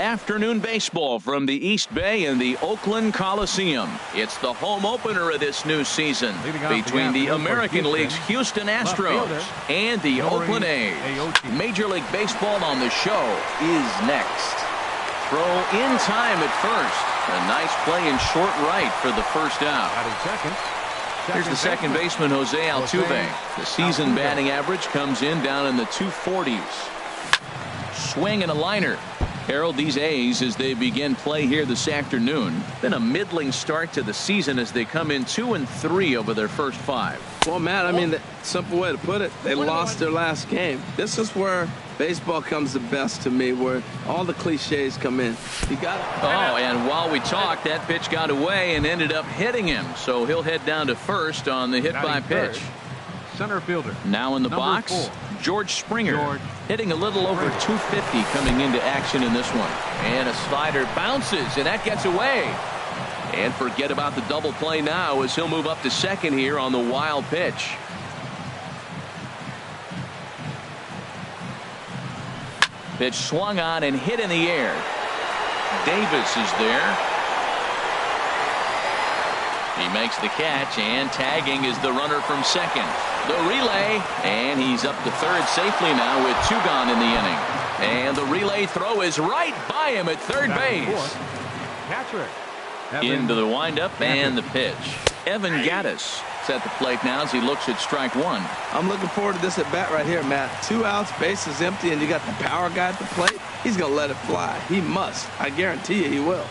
Afternoon baseball from the East Bay in the Oakland Coliseum. It's the home opener of this new season between the American League's Houston Astros and the Oakland A's. Major League Baseball on the show is next. Throw in time at first. A nice play in short right for the first out. Here's the second baseman, Jose Altuve. The season batting average comes in down in the 240s. Swing and a liner. Harold, these A's, as they begin play here this afternoon, been a middling start to the season as they come in 2-3 over their first 5. Well, Matt, I mean, the simple way to put it, they lost their last game. This is where baseball comes the best to me, where all the cliches come in. You got it. Oh, and while we talked, that pitch got away and ended up hitting him. So he'll head down to first on the hit by pitch. Center fielder. Now in the box, 4. George Springer, hitting a little over 250 coming into action in this one. And a slider bounces, and that gets away. And forget about the double play now as he'll move up to second here on the wild pitch. Pitch swung on and hit in the air. Davis is there. He makes the catch, and tagging is the runner from second. The relay, and he's up to third safely now with 2 gone in the inning. And the relay throw is right by him at third base. Into the windup and the pitch. Evan Gattis is at the plate now as he looks at strike 1. I'm looking forward to this at bat right here, Matt. 2 outs, base is empty, and you got the power guy at the plate. He's going to let it fly. He must. I guarantee you he will.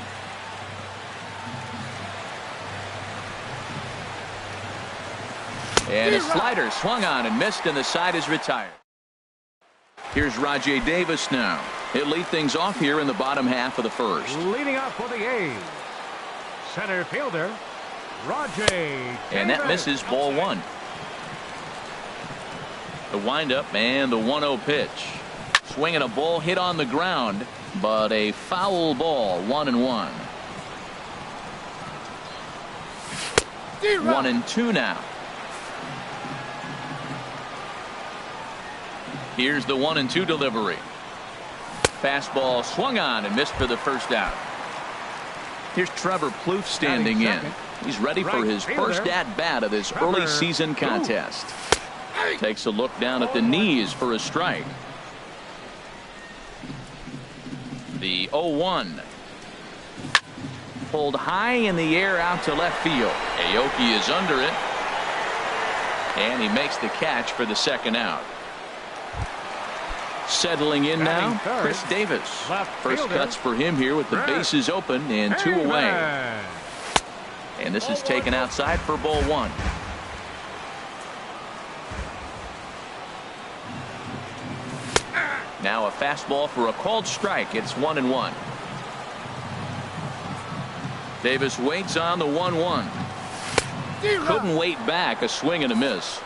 And a slider swung on and missed, and the side is retired. Here's Rajay Davis now. He'll lead things off here in the bottom half of the first. Leading off for the A's, center fielder, Rajay. And that misses, ball 1. The windup and the 1-0 pitch. Swinging a ball hit on the ground, but a foul ball, 1-1. 1-2 now. Here's the 1-2 delivery. Fastball swung on and missed for the first out. Here's Trevor Plouffe standing in. He's ready for his first at-bat of this early season contest. Takes a look down at the knees for a strike. The 0-1. Pulled high in the air out to left field. Aoki is under it. And he makes the catch for the second out. Settling in now, Chris Davis. First cuts for him here with the bases open and 2 away. And this is taken outside for ball 1. Now a fastball for a called strike. It's 1-1. Davis waits on the 1-1. Couldn't wait back. A swing and a miss.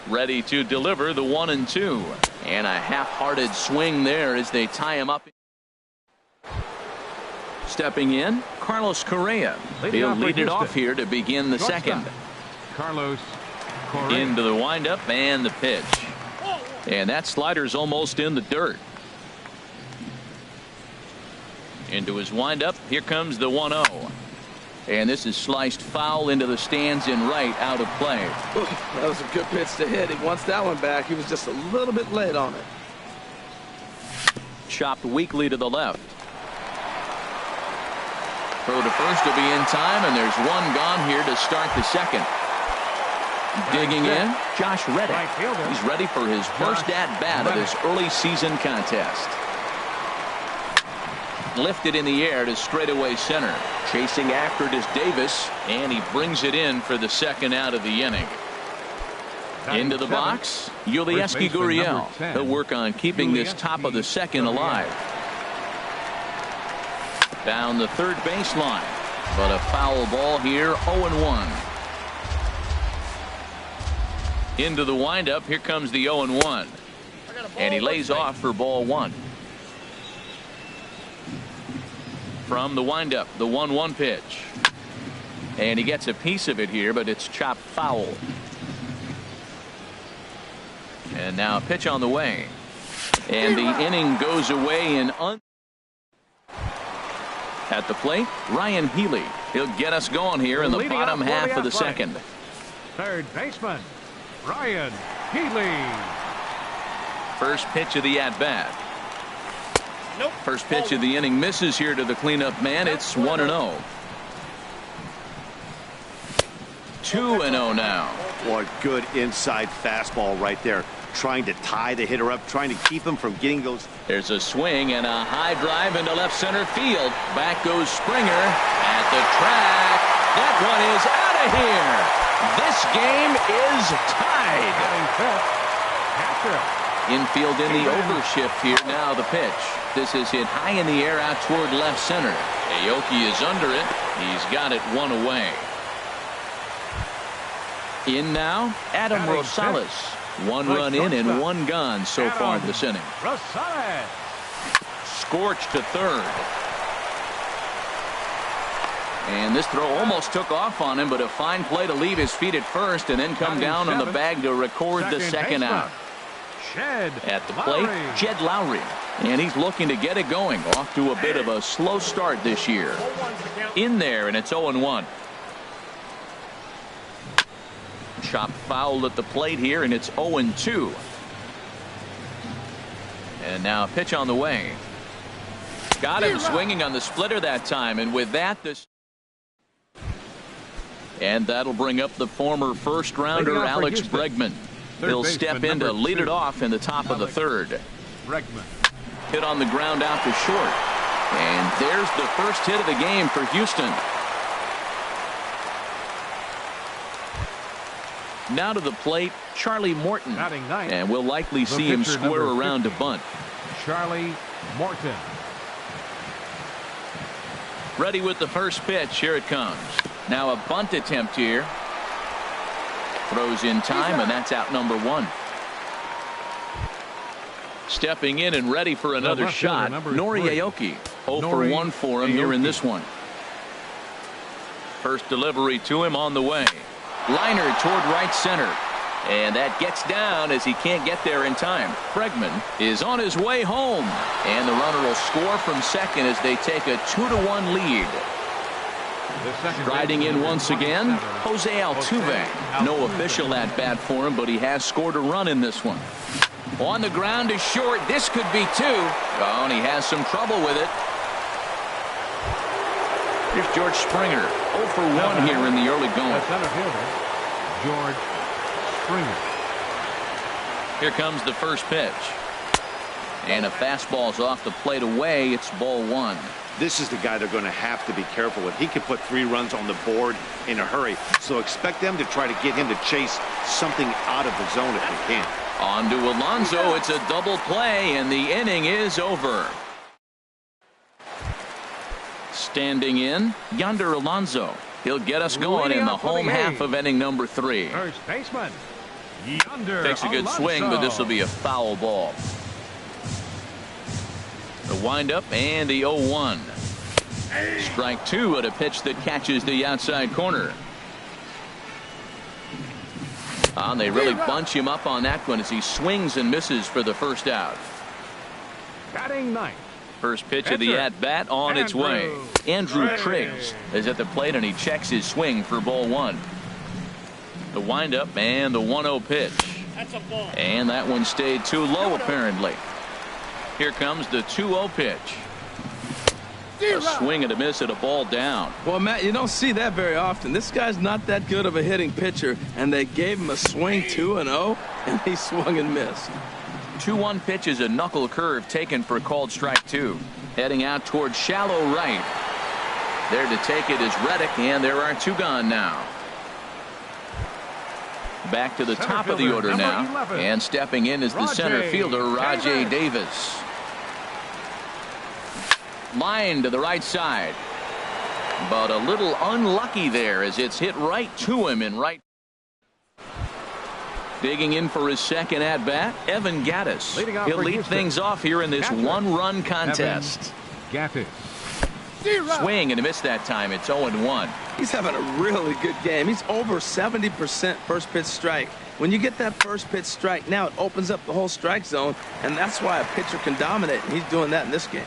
Ready to deliver the 1-2. And a half-hearted swing there as they tie him up. Stepping in, Carlos Correa. He'll lead it off here to begin the second. Carlos Correa. Into the windup and the pitch. And that slider's almost in the dirt. Into his windup. Here comes the 1-0. And this is sliced foul into the stands in right, out of play. Ooh, that was a good pitch to hit. He wants that one back. He was just a little bit late on it. Chopped weakly to the left. Throw to first will be in time, and there's 1 gone here to start the second. Digging in, Josh Reddick. He's ready for his first at-bat of this early season contest. Lifted in the air to straightaway center. Chasing after it is Davis, and he brings it in for the second out of the inning. Into the box, Yulieski Gurriel. He'll work on keeping this top of the second alive. Down the third baseline, but a foul ball here, 0-1. Into the windup, here comes the 0-1. And he lays off for ball 1. From the windup, the 1-1 pitch. And he gets a piece of it here, but it's chopped foul. And now a pitch on the way. And the inning goes away in at the plate, Ryan Healy. He'll get us going here in the bottom half of the second. Third baseman, Ryan Healy. First pitch of the at-bat. Nope. First pitch of the inning misses here to the cleanup man. It's 1-0. 2-0 now. What good inside fastball right there. Trying to tie the hitter up, trying to keep him from getting those. There's a swing and a high drive into left center field. Back goes Springer at the track. That one is out of here. This game is tied. Infield in the overshift here. Now the pitch. This is hit high in the air out toward left center. Aoki is under it. He's got it one away. In now, Adam Rosales. One run in and one gone so far this inning. Scorched to third. And this throw almost took off on him, but a fine play to leave his feet at first and then come down on the bag to record the second out. At the plate, Jed Lowry. And he's looking to get it going. Off to a bit of a slow start this year. In there, and it's 0-1. Chopped foul at the plate here, and it's 0-2. And now a pitch on the way. Got him swinging on the splitter that time, and with that, and that'll bring up the former first-rounder Alex Bregman. He'll step in to lead it off in the top of the third. Hit on the ground out to short, and there's the first hit of the game for Houston. Now to the plate, Charlie Morton, and we'll likely see him square around to bunt. Charlie Morton. Ready with the first pitch. Here it comes. Now a bunt attempt here. Throws in time, and that's out number one. Stepping in and ready for another shot, Nori Aoki. 0 for 1 for him here in this one. First delivery to him on the way. Liner toward right center. And that gets down as he can't get there in time. Bregman is on his way home. And the runner will score from second as they take a 2-1 lead. Striding in once again, Jose Altuve. No official at bat for him, but he has scored a run in this one. On the ground is short. This could be two. Oh, and he has some trouble with it. Here's George Springer. 0 for 1 here in the early going. Center fielder, George Springer. Here comes the first pitch. And a fastball's off the plate away. It's ball one. This is the guy they're going to have to be careful with. He could put 3 runs on the board in a hurry. So expect them to try to get him to chase something out of the zone if they can. On to Alonso. It's a double play, and the inning is over. Standing in, Yonder Alonso. He'll get us going in the home half of inning number 3. First baseman, Yonder Takes a good Alonso. swing, but this will be a foul ball. The windup and the 0-1. Strike 2 at a pitch that catches the outside corner. And they really bunch him up on that one as he swings and misses for the first out. Batting ninth. First pitch of the at-bat on its way. Andrew Triggs is at the plate, and he checks his swing for ball one. The windup and the 1-0 pitch. That's a ball. And that one stayed too low, apparently. Here comes the 2-0 pitch. A swing and a miss at a ball down. Well, Matt, you don't see that very often. This guy's not that good of a hitting pitcher, and they gave him a swing 2-0, and he swung and missed. 2-1 pitch is a knuckle curve taken for called strike 2. Heading out towards shallow right. There to take it is Reddick, and there are 2 gone now. Back to the top of the order now, 11. and stepping in is the center fielder, Rajay Davis. Line to the right side, but a little unlucky there as it's hit right to him in right. Digging in for his second at-bat, Evan Gattis. He'll lead things off here in this one-run contest. Gattis. Swing and a miss that time. It's 0-1. He's having a really good game. He's over 70% first pitch strike. When you get that first pitch strike, now it opens up the whole strike zone, and that's why a pitcher can dominate, and he's doing that in this game.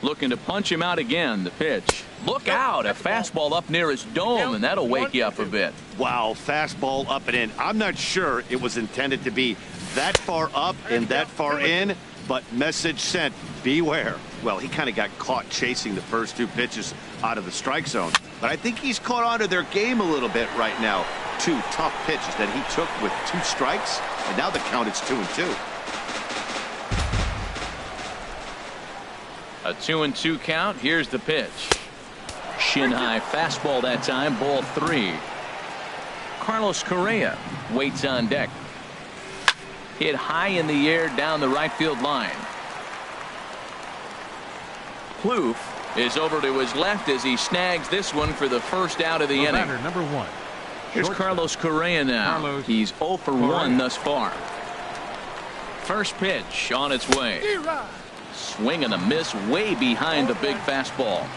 Looking to punch him out again. The pitch. Look out. A fastball up near his dome, and that'll wake you up a bit. Wow, fastball up and in. I'm not sure it was intended to be that far up and that far in, but message sent, beware. Well, he kind of got caught chasing the first 2 pitches out of the strike zone, but I think he's caught on to their game a little bit right now. 2 tough pitches that he took with 2 strikes, and now the count is 2-2. A 2-2 count. Here's the pitch. Shin high fastball that time. Ball 3. Carlos Correa waits on deck. Hit high in the air down the right field line. Plouffe is over to his left as he snags this one for the first out of the inning. Number 1. Here's Carlos Correa now. He's 0 for 1 thus far. First pitch on its way. Swing and a miss way behind the big fastball.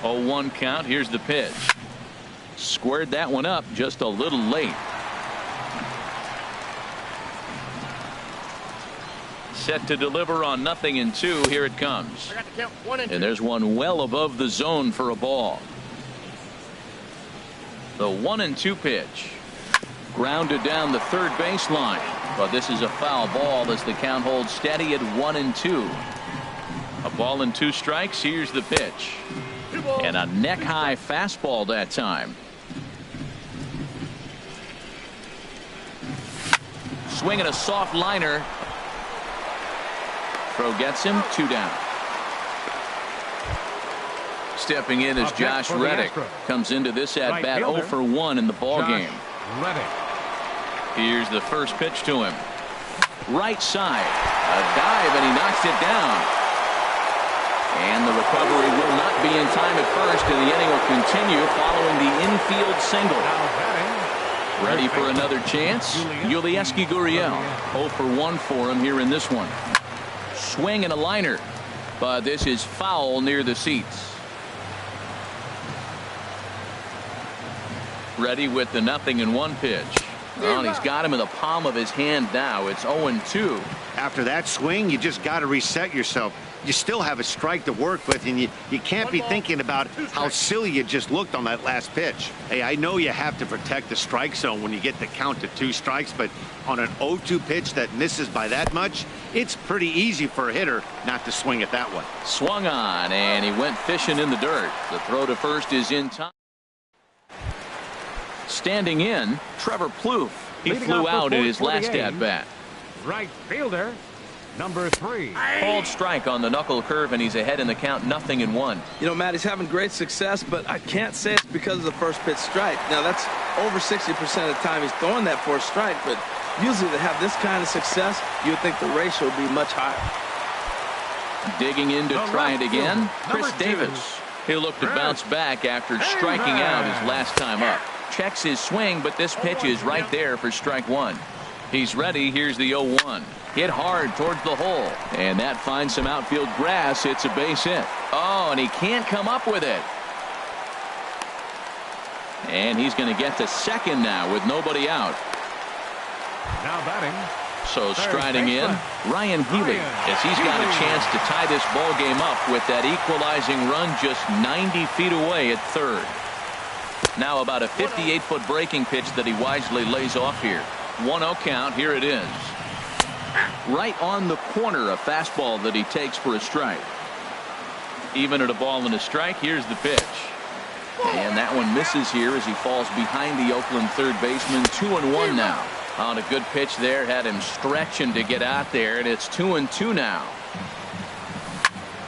0-1 count. Here's the pitch. Squared that one up just a little late. Set to deliver on 0-2. Here it comes. And there's one well above the zone for a ball. The 1-2 pitch. Grounded down the third baseline. But this is a foul ball as the count holds steady at 1-2. A ball and 2 strikes. Here's the pitch. And a neck high fastball that time. Swinging a soft liner. Throw gets him. 2 down. Stepping in is Josh Reddick. Comes into this at bat 0 for 1 in the ball game. Here's the first pitch to him. Right side. A dive, and he knocks it down. And the recovery will not be in time at first, and the inning will continue following the infield single. Ready for another chance? Yulieski Gurriel. 0 for 1 for him here in this one. Swing and a liner. But this is foul near the seats. Ready with the 0-1 pitch. Well, he's got him in the palm of his hand now. It's 0-2. After that swing, you just got to reset yourself. You still have a strike to work with, and you can't be thinking about how silly you just looked on that last pitch. Hey, I know you have to protect the strike zone when you get the count to 2 strikes, but on an 0-2 pitch that misses by that much, it's pretty easy for a hitter not to swing at that one. Swung on, and he went fishing in the dirt. The throw to first is in time. Standing in, Trevor Plouffe. He flew out in his last at-bat. Right fielder, number 3. Called strike on the knuckle curve, and he's ahead in the count 0-1. You know, Matt, he's having great success, but I can't say it's because of the first pitch strike. Now, that's over 60% of the time he's throwing that for a strike, but usually to have this kind of success, you would think the ratio would be much higher. Digging in to try it again, Chris Davis. He'll look to bounce back after striking out his last time up. Checks his swing, but this pitch is right there for strike 1. He's ready. Here's the 0-1. Hit hard towards the hole, and that finds some outfield grass. It's a base hit. Oh, and he can't come up with it. And he's going to get to second now with nobody out. Now batting. So striding in, Ryan Healy, as he's got a chance to tie this ball game up with that equalizing run just 90 feet away at third. Now about a 58-foot breaking pitch that he wisely lays off here. 1-0 count. Here it is. Right on the corner, a fastball that he takes for a strike. Even at a ball and a strike, here's the pitch. And that one misses here as he falls behind the Oakland third baseman. 2-1 now. On a good pitch there, had him stretching to get out there, and it's 2-2 now.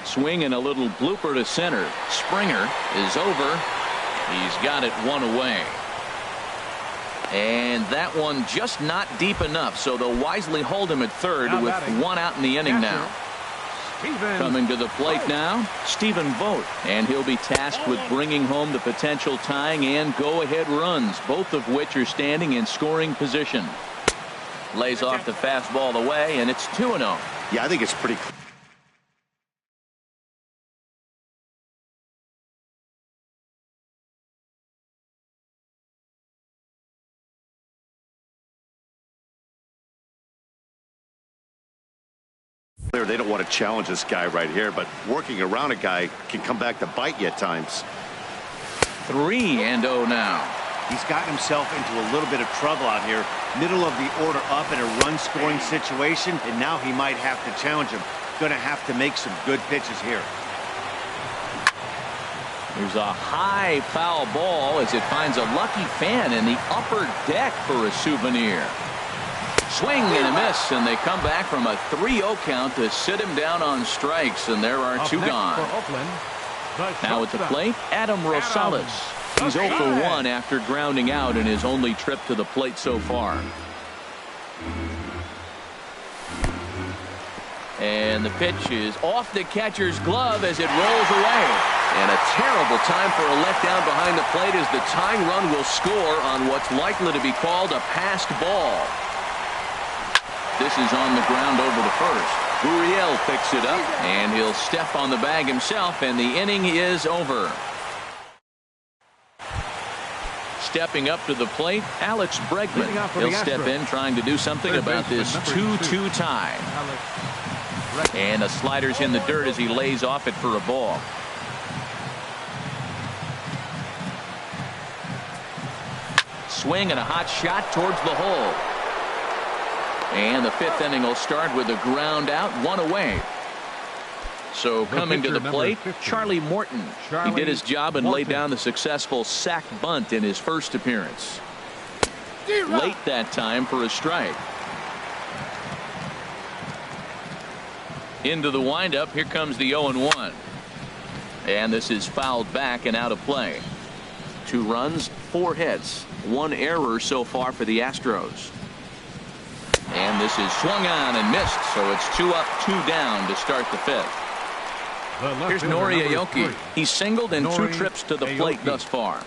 Swing and a little blooper to center. Springer is over. He's got it 1 away. And that one just not deep enough, so they'll wisely hold him at third with 1 out in the inning now. Coming to the plate now, Stephen Vogt, and he'll be tasked with bringing home the potential tying and go-ahead runs, both of which are standing in scoring position. Lays off the fastball away, and it's 2-0. Yeah, I think it's pretty clear. sure they don't want to challenge this guy right here, but working around a guy can come back to bite you at times. 3-0 now. He's gotten himself into a little bit of trouble out here. Middle of the order up in a run-scoring situation, and now he might have to challenge him. Going to have to make some good pitches here. There's a high foul ball as it finds a lucky fan in the upper deck for a souvenir. Swing and a miss, and they come back from a 3-0 count to sit him down on strikes, and there are two gone. Now at the plate, Adam Rosales. He's 0 for 1 after grounding out in his only trip to the plate so far. And the pitch is off the catcher's glove as it rolls away. And a terrible time for a letdown behind the plate as the tying run will score on what's likely to be called a passed ball. This is on the ground over the first. Gurriel picks it up, and he'll step on the bag himself, and the inning is over. Stepping up to the plate, Alex Bregman. He'll step in trying to do something about this 2-2 tie. And the slider's in the dirt as he lays off it for a ball. Swing and a hot shot towards the hole. And the 5th inning will start with a ground out, 1 away. So coming to the plate, Charlie Morton. He did his job and laid down the successful sac bunt in his first appearance. Late that time for a strike. Into the windup, here comes the 0-1. And this is fouled back and out of play. 2 runs, 4 hits, 1 error so far for the Astros. And this is swung on and missed, so it's 2 up, 2 down to start the 5th. Here's Nori Aoki. He's singled in 2 trips to the plate thus far.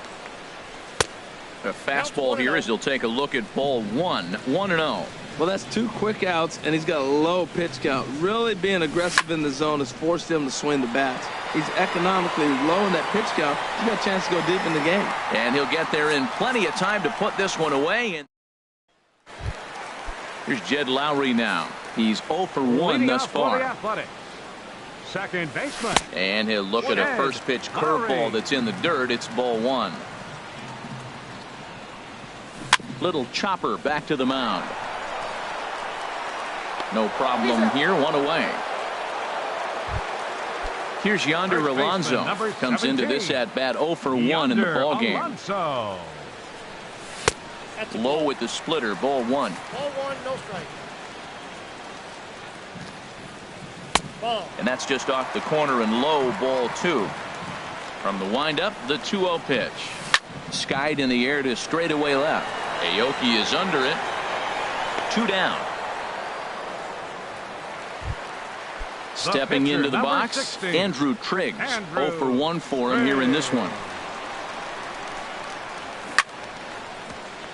A fastball here as he'll take a look at ball 1, 1-0. Well, that's 2 quick outs, and he's got a low pitch count. Really being aggressive in the zone has forced him to swing the bats. He's economically low in that pitch count. He's got a chance to go deep in the game. And he'll get there in plenty of time to put this one away. And here's Jed Lowry now. He's 0 for 1 thus far. Second baseman. And he'll look at a first pitch curveball that's in the dirt. It's ball 1. Little chopper back to the mound. No problem here, 1 away. Here's Yonder Alonso. Comes into this at bat 0 for 1 in the ball game. Low with the splitter, ball 1. Ball 1, no strike. Ball. And that's just off the corner and low, ball 2. From the windup, the 2-0 pitch. Skied in the air to straightaway left. Aoki is under it. 2 down. Stepping into the box, 16. Andrew Triggs. 0 for 1 for him here in this one.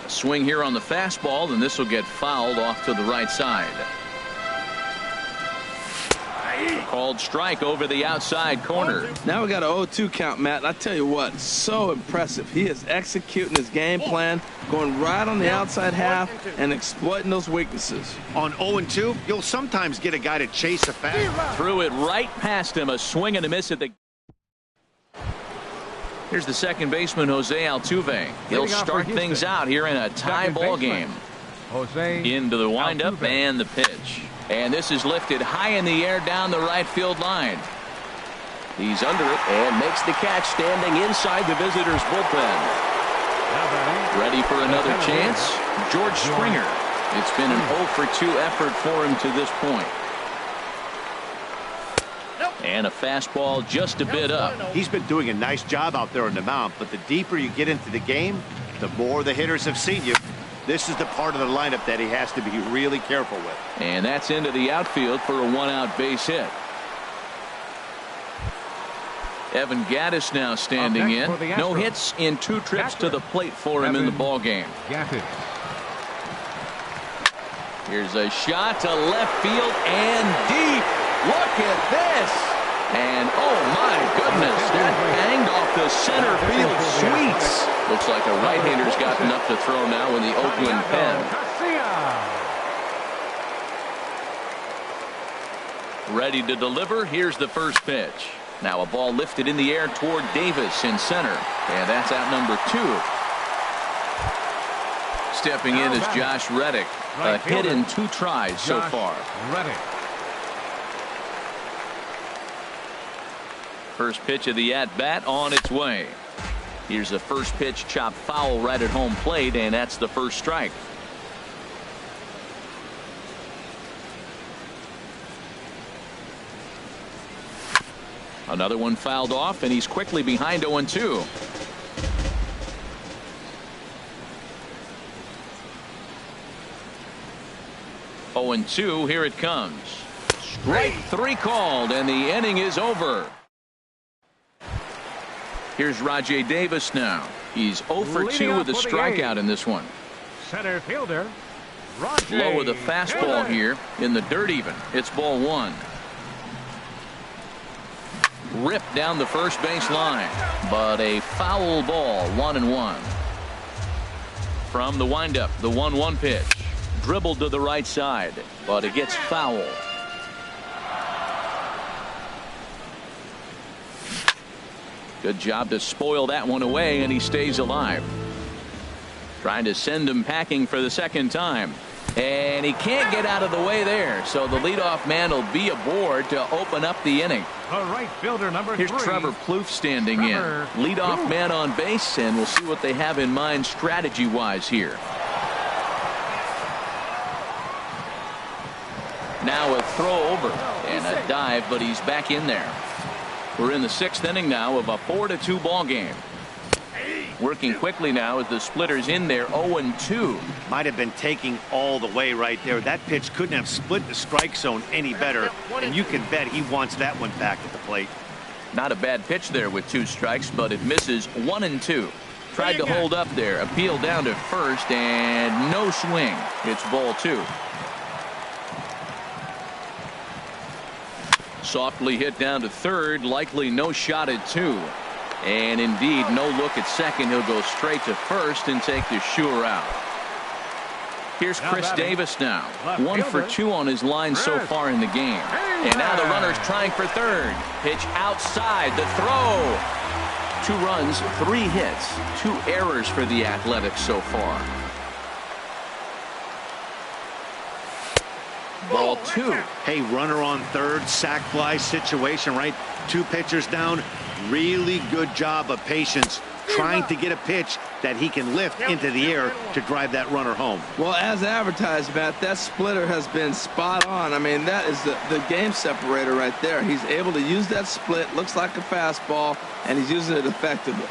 A swing here on the fastball, and this will get fouled off to the right side. Called strike over the outside corner. Now we got an 0-2 count, Matt. And I tell you what, so impressive. He is executing his game plan, going right on the outside half and exploiting those weaknesses. On 0-2, you'll sometimes get a guy to chase a fast. Threw it right past him. A swing and a miss at the. Here's the second baseman, Jose Altuve. He'll start things out here in a tie ball game. Into the windup and the pitch. And this is lifted high in the air down the right field line. He's under it and makes the catch standing inside the visitors' bullpen. Ready for another chance? George Springer. It's been an 0 for 2 effort for him to this point. And a fastball just a bit up. He's been doing a nice job out there on the mound, but the deeper you get into the game, the more the hitters have seen you. This is the part of the lineup that he has to be really careful with. And that's into the outfield for a 1-out base hit. Evan Gattis now standing in. No hits in 2 trips to the plate for him in the ball game. Here's a shot to left field and deep. Look at this. And oh my goodness, that banged off the center field sweeps. Looks like a right-hander's got enough to throw now in the Oakland pen. Ready to deliver. Here's the first pitch. Now a ball lifted in the air toward Davis in center. And that's out number 2. Stepping in is Josh Reddick. A hit in 2 tries so far. Reddick. First pitch of the at-bat on its way. Here's a first pitch chopped foul right at home plate, and that's the first strike. Another one fouled off, and he's quickly behind 0-2. And 2, here it comes. Strike 3 called, and the inning is over. Here's Rajay Davis now. He's 0 for 2 with a strikeout in this one. Center fielder, Rajay. Low with a fastball here in the dirt even. It's ball 1. Ripped down the first base line, but a foul ball, 1-1. From the windup, the 1-1 pitch. Dribbled to the right side, but it gets foul. Good job to spoil that one away, and he stays alive. Trying to send him packing for the second time. And he can't get out of the way there, so the leadoff man will be aboard to open up the inning. The right fielder, number 3. Here's Trevor Plouffe standing in. Leadoff man on base, and we'll see what they have in mind strategy-wise here. Now a throw over and a dive, but he's back in there. We're in the 6th inning now of a 4-2 ball game. Working quickly now as the splitter's in there. 0-2. Might have been taking all the way right there. That pitch couldn't have split the strike zone any better, and you can bet he wants that one back at the plate. Not a bad pitch there with 2 strikes, but it misses. 1-2. Tried to hold up there. Appeal down to first, and no swing. It's ball 2. Softly hit down to third. Likely no shot at 2. And indeed, no look at second. He'll go straight to first and take the sure out. Here's Chris Davis now. 1 for 2 on his line so far in the game. And now the runner's trying for third. Pitch outside. The throw. 2 runs, 3 hits, 2 errors for the Athletics so far. Ball 2. Hey, runner on third, sac fly situation, right? 2 pitchers down. Really good job of patience, trying to get a pitch that he can lift into the air to drive that runner home. Well, as advertised, Matt, that splitter has been spot on. I mean, that is the game separator right there. He's able to use that split, looks like a fastball, and he's using it effectively.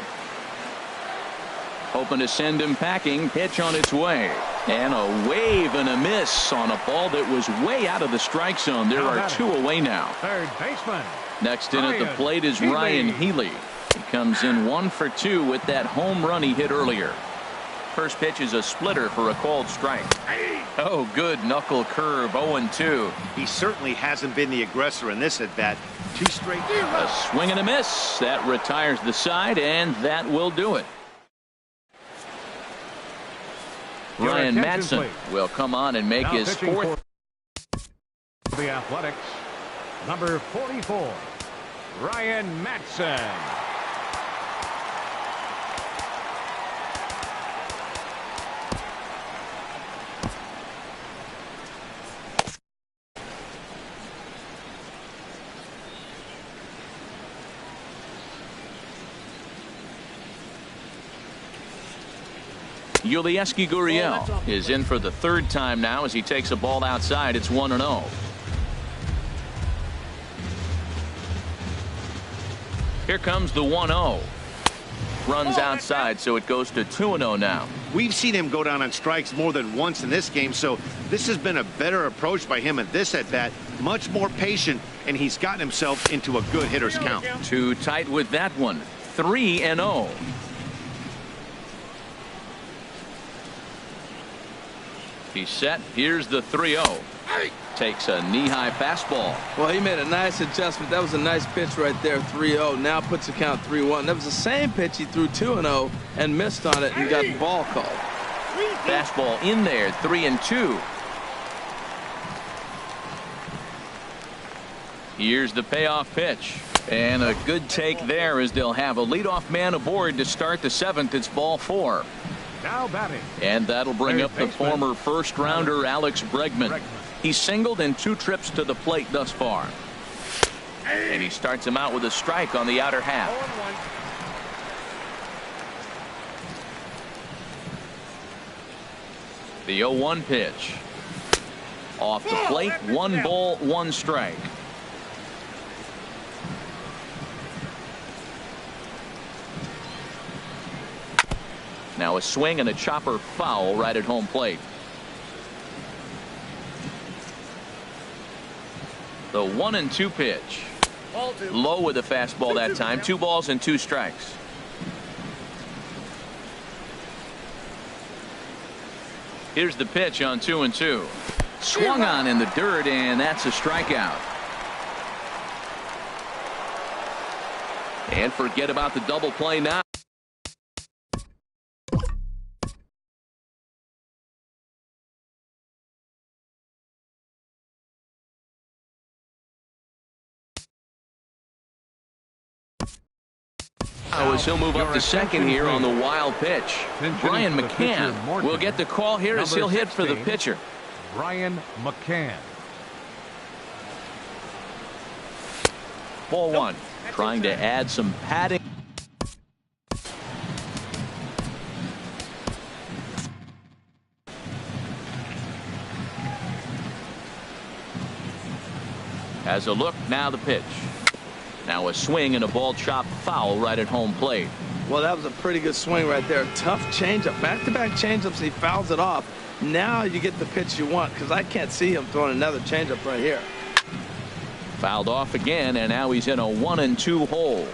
Hoping to send him packing. Pitch on its way. And a wave and a miss on a ball that was way out of the strike zone. There are 2 away now. Third baseman. Next in at the plate is Ryan Healy. He comes in 1 for 2 with that home run he hit earlier. First pitch is a splitter for a called strike. Oh, good knuckle curve. 0-2. He certainly hasn't been the aggressor in this at bat. 2 straight. A swing and a miss. That retires the side, and that will do it. Ryan Madsen will come on and make his 4th. The Athletics, number 44, Ryan Madsen. Yulieski Gurriel is in for the 3rd time now as he takes a ball outside. It's 1-0. Here comes the 1-0. Runs outside, so it goes to 2-0 now. We've seen him go down on strikes more than once in this game, so this has been a better approach by him at this at-bat. Much more patient, and he's gotten himself into a good hitter's count. Too tight with that one. 3-0. He's set. Here's the 3-0. Takes a knee-high fastball. Well, he made a nice adjustment. That was a nice pitch right there, 3-0. Now puts the count 3-1. That was the same pitch he threw 2-0 and missed on it and got the ball called. Fastball in there, 3-2. Here's the payoff pitch. And a good take there as they'll have a leadoff man aboard to start the 7th. It's ball 4. Now batting. And that'll bring up the former first-rounder Alex Bregman. He's singled in 2 trips to the plate thus far. And he starts him out with a strike on the outer half. 0-1. The 0-1 pitch. Off the plate, 1 ball, 1 strike. Now a swing and a chopper foul right at home plate. The 1-2 pitch. Ball 2. Low with a fastball that time. 2 balls and 2 strikes. Here's the pitch on 2-2. Swung on in the dirt, and that's a strikeout. And forget about the double play now. As he'll move up to second here on the wild pitch. Brian McCann will get the call here as he'll hit for the pitcher. Brian McCann. Ball 1. Trying to add some padding. As a look, now the pitch. Now a swing and a ball chopped foul right at home plate. Well, that was a pretty good swing right there. Tough changeup. Back-to-back changeups. He fouls it off. Now you get the pitch you want, because I can't see him throwing another changeup right here. Fouled off again, and now he's in a 1-2 hole.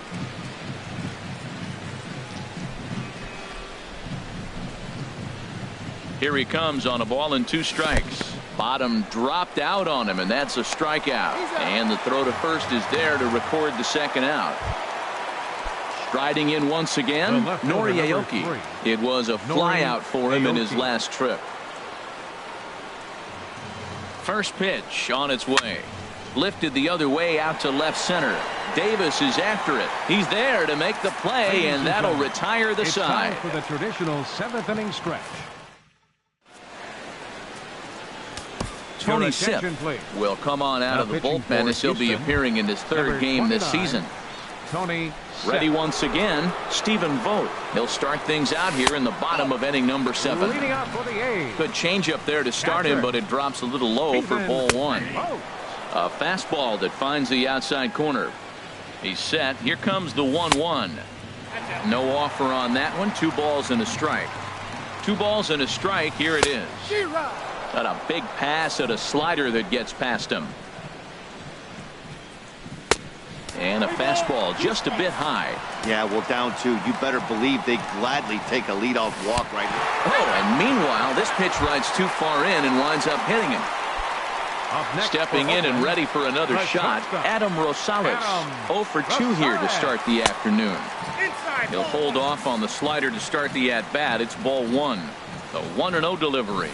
Here he comes on a ball and 2 strikes. Bottom dropped out on him, and that's a strikeout. And the throw to first is there to record the second out. Striding in once again, Nori Aoki. It was a flyout for him in his last trip. First pitch on its way. Lifted the other way out to left center. Davis is after it. He's there to make the play, and that'll retire the side. It's time for the traditional 7th inning stretch. Tony Sipp will come on out of the bullpen as he'll be appearing in his 3rd game this season. Tony ready once again, Stephen Vogt. He'll start things out here in the bottom of inning number 7. Leading out for the A's. Good change up there to start him, but it drops a little low for ball 1. A fastball that finds the outside corner. He's set. Here comes the 1-1. No offer on that one. 2 balls and a strike. 2 balls and a strike. Here it is. Got a big pass at a slider that gets past him. And a fastball just a bit high. Yeah, well, down 2. You better believe they gladly take a leadoff walk right now. Oh, and meanwhile, this pitch rides too far in and winds up hitting him. Stepping in and ready for another shot, Adam Rosales. 0 for 2 here to start the afternoon. He'll hold off on the slider to start the at-bat. It's ball 1. The 1-0 delivery.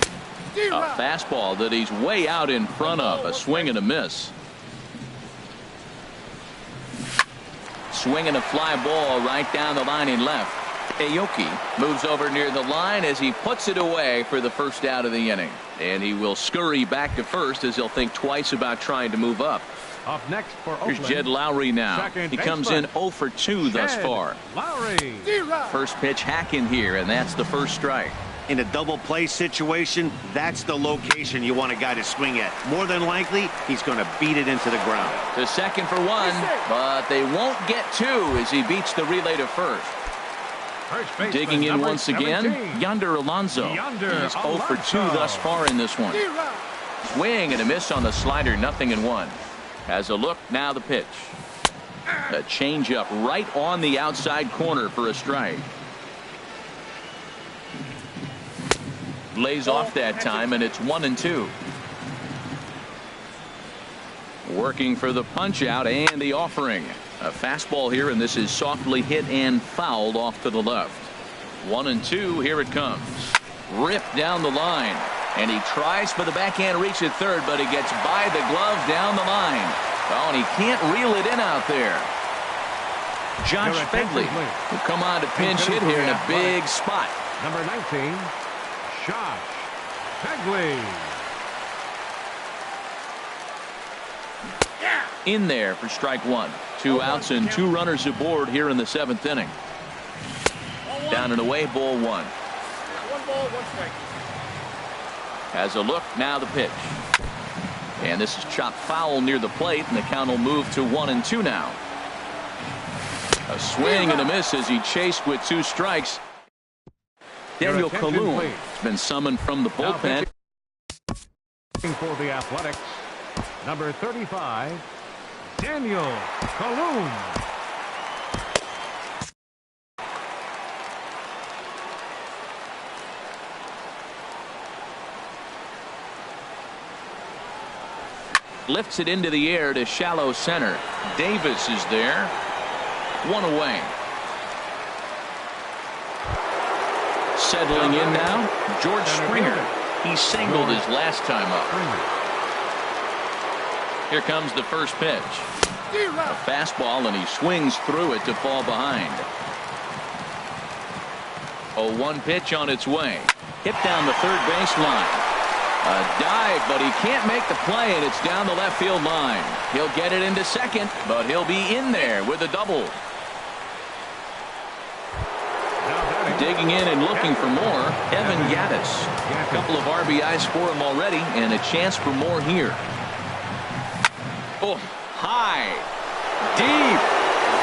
A fastball that he's way out in front of. A swing and a miss. Swing and a fly ball right down the line in left. Aoki moves over near the line as he puts it away for the first out of the inning. And he will scurry back to first as he'll think twice about trying to move up. Up next for Oakland. Here's Jed Lowry now. He comes in 0 for 2 thus far. Lowry. First pitch hack in here, and that's the first strike. In a double play situation, that's the location you want a guy to swing at. More than likely, he's going to beat it into the ground. To second for 1, but they won't get 2 as he beats the relay to first. Digging in once again, Yonder Alonso. He's 0 for 2 thus far in this one. Swing and a miss on the slider, 0-1. Has a look, now the pitch. A changeup right on the outside corner for a strike. Lays off that time, and it's 1-2. Working for the punch out and the offering. A fastball here, and this is softly hit and fouled off to the left. 1-2. Here it comes. Ripped down the line, and he tries for the backhand reach at third, but he gets by the glove down the line. Oh, and he can't reel it in out there. Josh Begley will come on to pinch hit here in a big spot. Number 19, Josh Begley. In there for strike one. 2 outs and 2 runners aboard here in the 7th inning. Down and away, ball 1. 1 ball, 1 strike. Has a look, now the pitch. And this is chopped foul near the plate, and the count will move to 1-2 now. A swing and a miss as he chased with 2 strikes. Daniel Calhoun has been summoned from the bullpen. For the Athletics, number 35, Daniel Calhoun. Lifts it into the air to shallow center. Davis is there. 1 away. Settling in now, George Springer. He singled his last time up. Here comes the first pitch. A fastball, and he swings through it to fall behind. 0-1 pitch on its way. Hit down the third base line. A dive, but he can't make the play, and it's down the left field line. He'll get it into second, but he'll be in there with a double. Digging in and looking for more, Evan Gattis. A couple of RBIs for him already, and a chance for more here. Oh, high, deep.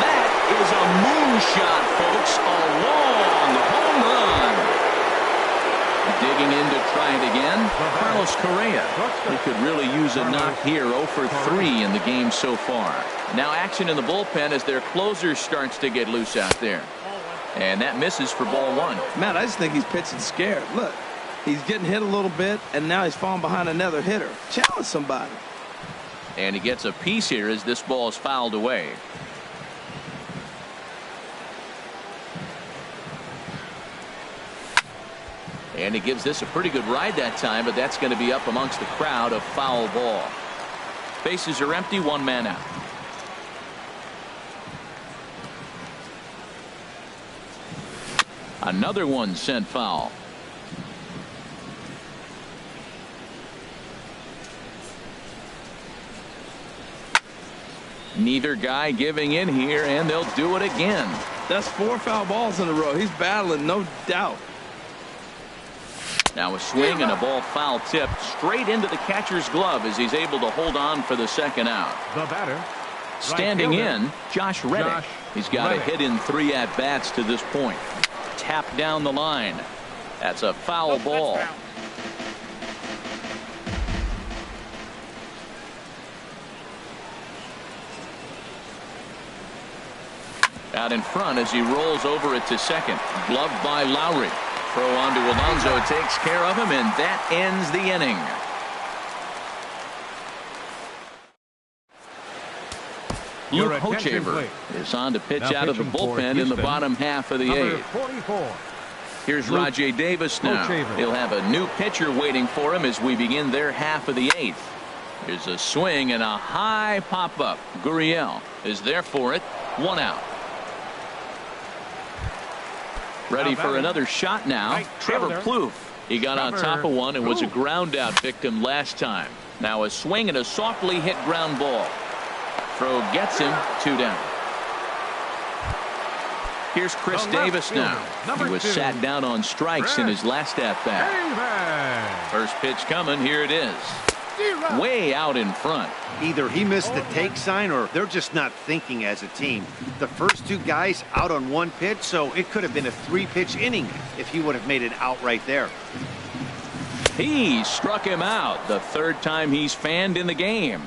That is a moonshot, folks. A long home run. Digging in to try it again, Carlos Correa. He could really use a knock here. 0 for 3 in the game so far. Now action in the bullpen as their closer starts to get loose out there. And that misses for ball 1. Matt, I just think he's pitching scared. Look, he's getting hit a little bit, and now he's falling behind another hitter. Challenge somebody. And he gets a piece here as this ball is fouled away. And he gives this a pretty good ride that time, but that's going to be up amongst the crowd. A foul ball. Bases are empty, 1 man out. Another one sent foul. Neither guy giving in here, and they'll do it again. That's 4 foul balls in a row. He's battling, no doubt. Now a swing and a ball foul tipped straight into the catcher's glove as he's able to hold on for the 2nd out. The batter, standing in, Josh Reddick. He's got a hit in 3 at-bats to this point. Tap down the line. That's a foul ball. Out in front as he rolls over it to second. Gloved by Lowry. Throw on to Alonso takes care of him, and that ends the inning. Luke Hochevar is on to pitch out of the bullpen in the bottom half of the 8th. 44. Here's Rajay Davis now. He'll have a new pitcher waiting for him as we begin their half of the 8th. Here's a swing and a high pop-up. Gurriel is there for it. 1 out. Ready for another shot now. Trevor Plouffe. He got on top of one and was a ground out victim last time. Now a swing and a softly hit ground ball. Throw gets him. 2 down. Here's Chris Davis now. He was sat down on strikes in his last at bat. First pitch coming. Here it is. Way out in front. Either he missed the take sign or they're just not thinking as a team. The first 2 guys out on 1 pitch, so it could have been a 3-pitch inning if he would have made it out right there. He struck him out. The 3rd time he's fanned in the game.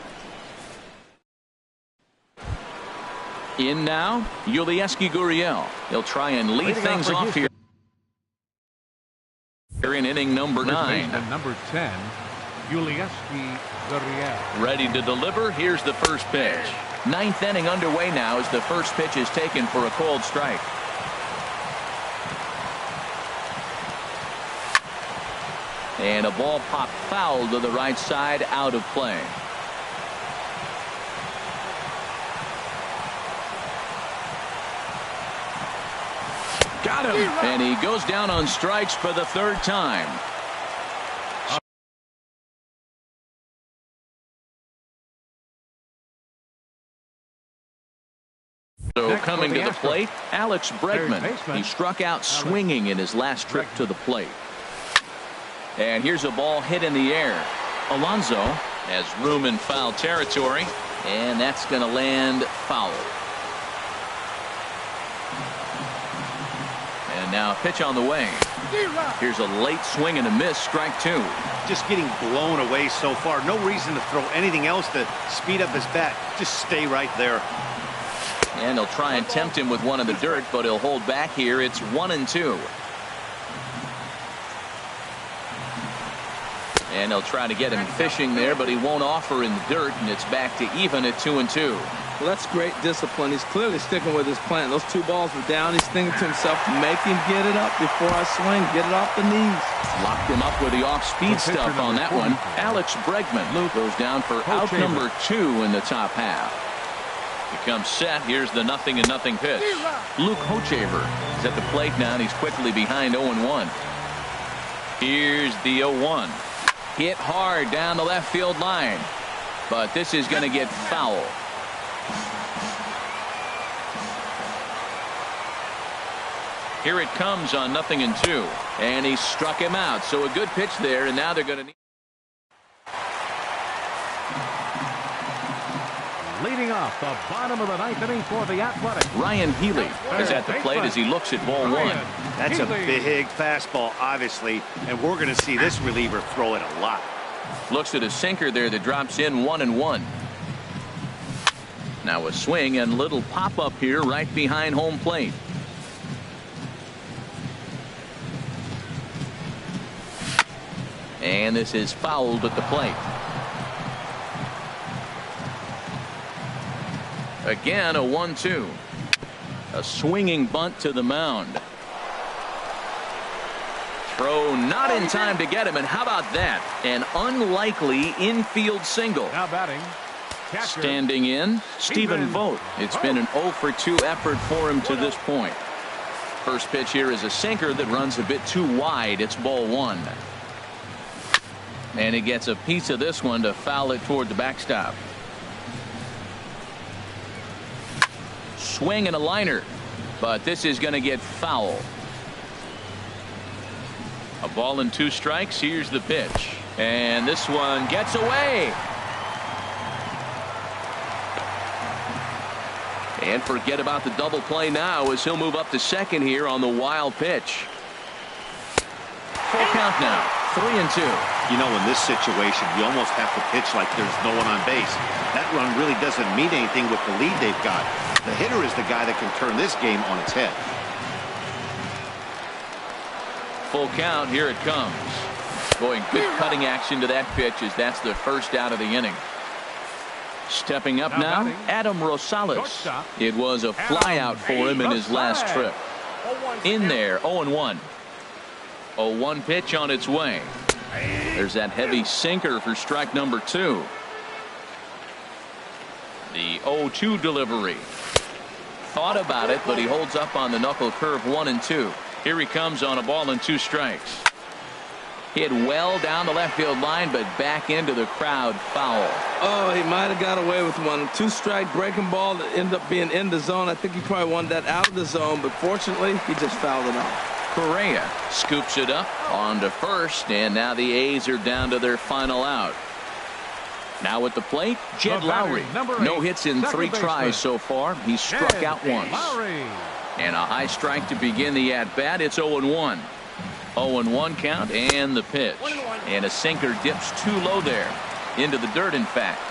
In now, Yulieski Gurriel. He'll try and lead things off here. Here in inning number 9. Number 10, Yulieski Gurriel. Ready to deliver. Here's the first pitch. 9th inning underway now as the first pitch is taken for a called strike. And a ball popped foul to the right side, out of play. Got him. And he goes down on strikes for the third time. So coming to the plate, Alex Bregman. He struck out swinging in his last trip to the plate. And here's a ball hit in the air. Alonso has room in foul territory, and that's going to land foul. And now a pitch on the way. Here's a late swing and a miss, strike two. Just getting blown away so far. No reason to throw anything else to speed up his bat. Just stay right there. And he'll try and tempt him with one in the dirt, but he'll hold back here. It's 1-2. And he'll try to get him fishing there, but he won't offer in the dirt, and it's back to even at 2-2. Well, that's great discipline. He's clearly sticking with his plan. Those two balls were down. He's thinking to himself, make him get it up before I swing. Get it off the knees. Locked him up with the off-speed stuff on that one. Alex Bregman goes down for out number 2 in the top half. He comes set. Here's the 0-0 pitch. Luke Hochevar is at the plate now, and he's quickly behind 0-1. Here's the 0-1. Hit hard down the left field line, but this is going to get foul. Here it comes on 0-2, and he struck him out. So a good pitch there, and now they're going to need. Leading off the bottom of the ninth inning for the Athletics. Ryan Healy is at the plate as he looks at ball one. That's a big fastball, obviously, and we're going to see this reliever throw it a lot. Looks at a sinker there that drops in 1-1. Now a swing and little pop up here right behind home plate. And this is fouled at the plate. Again, a 1-2. A swinging bunt to the mound. Throw not in time to get him, and how about that? An unlikely infield single. Now batting. Catcher. Standing in, Stephen Vogt. It's been an 0-for-2 effort for him to this point. First pitch here is a sinker that runs a bit too wide. It's ball one. And he gets a piece of this one to foul it toward the backstop. Swing and a liner, but this is going to get foul. A ball and 2 strikes. Here's the pitch, and this one gets away. And forget about the double play now as he'll move up to second here on the wild pitch. Full count now, 3-2. You know, in this situation, you almost have to pitch like there's no one on base. That run really doesn't mean anything with the lead they've got. The hitter is the guy that can turn this game on its head. Full count. Here it comes. Boy, good cutting action to that pitch as that's the first out of the inning. Stepping up now, Adam Rosales. It was a flyout for him in his last trip. In there, 0-1. 0-1 pitch on its way. There's that heavy sinker for strike number 2. The 0-2 delivery. Thought about it, but he holds up on the knuckle curve 1-2. Here he comes on a ball and 2 strikes. Hit well down the left field line, but back into the crowd, foul. Oh, he might have got away with one. 2-strike breaking ball that ended up being in the zone. I think he probably wanted that out of the zone, but fortunately, he just fouled it off. Correa scoops it up on to first, and now the A's are down to their final out. Now at the plate, Jed Lowry. No hits in 3 tries so far. He's struck out once. And a high strike to begin the at-bat. It's 0-1. 0-1 count and the pitch. And a sinker dips too low there. Into the dirt, in fact.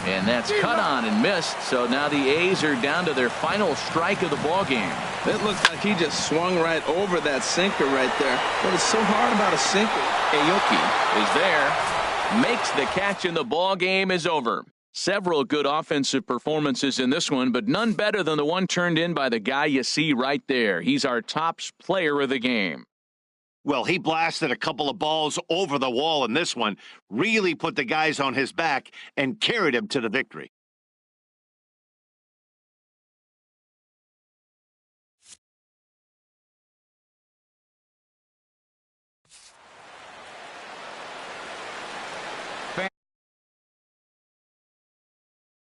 And that's cut on and missed. So now the A's are down to their final strike of the ballgame. It looks like he just swung right over that sinker right there. What is so hard about a sinker? Aoki is there. Makes the catch, and the ball game is over. Several good offensive performances in this one, but none better than the one turned in by the guy you see right there. He's our top player of the game. Well, he blasted a couple of balls over the wall in this one, really put the guys on his back and carried him to the victory.